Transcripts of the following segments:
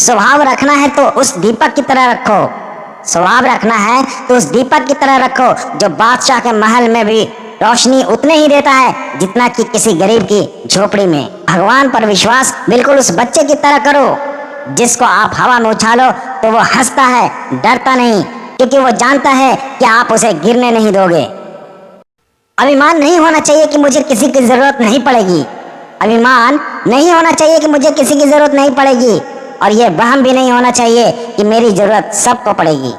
स्वभाव रखना है तो उस दीपक की तरह रखो। स्वभाव रखना है तो उस दीपक की तरह रखो जो बादशाह के महल में भी रोशनी उतने ही देता है जितना कि किसी गरीब की झोपड़ी में। भगवान पर विश्वास बिल्कुल उस बच्चे की तरह करो जिसको आप हवा में उछालो तो वो हंसता है, डरता नहीं, क्योंकि वो जानता है कि आप उसे गिरने नहीं दोगे। अभिमान नहीं होना चाहिए कि मुझे किसी की जरूरत नहीं पड़ेगी। अभिमान नहीं होना चाहिए कि मुझे किसी की जरूरत नहीं पड़ेगी, और यह वहम भी नहीं होना चाहिए कि मेरी जरूरत सबको पड़ेगी।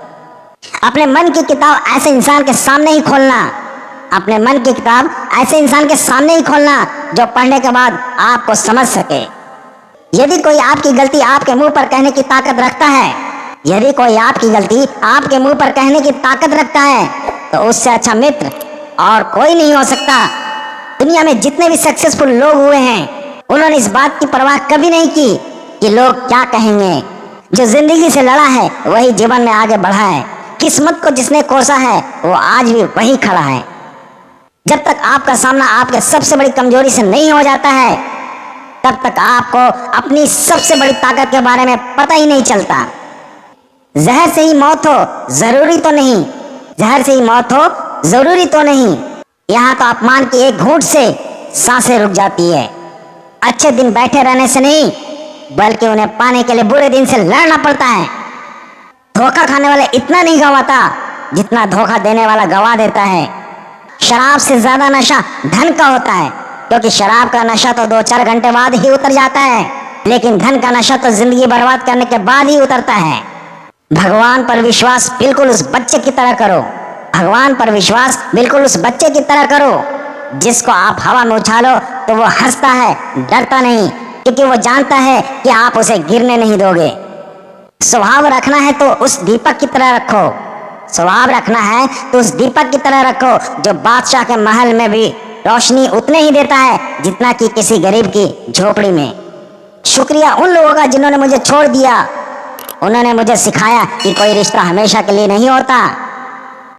अपने मन की किताब ऐसे इंसान के सामने ही खोलना। अपने मन की किताब ऐसे इंसान के सामने ही खोलना जो पढ़ने के बाद आपको समझ सके। यदि कोई आपकी गलती आपके मुंह पर कहने की ताकत रखता है, यदि कोई आपकी गलती आपके मुंह पर कहने की ताकत रखता है, तो उससे अच्छा मित्र और कोई नहीं हो सकता। दुनिया में जितने भी सक्सेसफुल लोग हुए हैं, उन्होंने इस बात की परवाह कभी नहीं की कि लोग क्या कहेंगे। जो जिंदगी से लड़ा है वही जीवन में आगे बढ़ा है। किस्मत को जिसने कोसा है वो आज भी वही खड़ा है। जब तक आपका सामना आपके सबसे बड़ी कमजोरी से नहीं हो जाता है, तब तक आपको अपनी सबसे बड़ी ताकत के बारे में पता ही नहीं चलता। जहर से ही मौत हो जरूरी तो नहीं, जहर से ही मौत हो जरूरी तो नहीं। यहाँ तो अपमान की एक घूंट से सांसें रुक जाती है। अच्छे दिन बैठे रहने से नहीं, बल्कि उन्हें पाने के लिए बुरे दिन से लड़ना पड़ता है। धोखा खाने वाले इतना नहीं गंवाता जितना धोखा देने वाला गंवा देता है। शराब से ज्यादा नशा धन का होता है, क्योंकि शराब का नशा तो 2-4 घंटे बाद ही उतर जाता है, लेकिन धन का नशा तो जिंदगी बर्बाद करने के बाद ही उतरता है। भगवान पर विश्वास बिल्कुल उस बच्चे की तरह करो। भगवान पर विश्वास बिल्कुल उस बच्चे की तरह करो जिसको आप हवा में उछालो तो वो हंसता है, डरता नहीं, क्योंकि वो जानता है कि आप उसे गिरने नहीं दोगे। स्वभाव रखना है तो उस दीपक की तरह रखो। स्वभाव रखना है तो उस दीपक की तरह रखो जो बादशाह के महल में भी रोशनी उतने ही देता है जितना कि किसी गरीब की झोपड़ी में। शुक्रिया उन लोगों का जिन्होंने मुझे छोड़ दिया। उन्होंने मुझे सिखाया कि कोई रिश्ता हमेशा के लिए नहीं होता।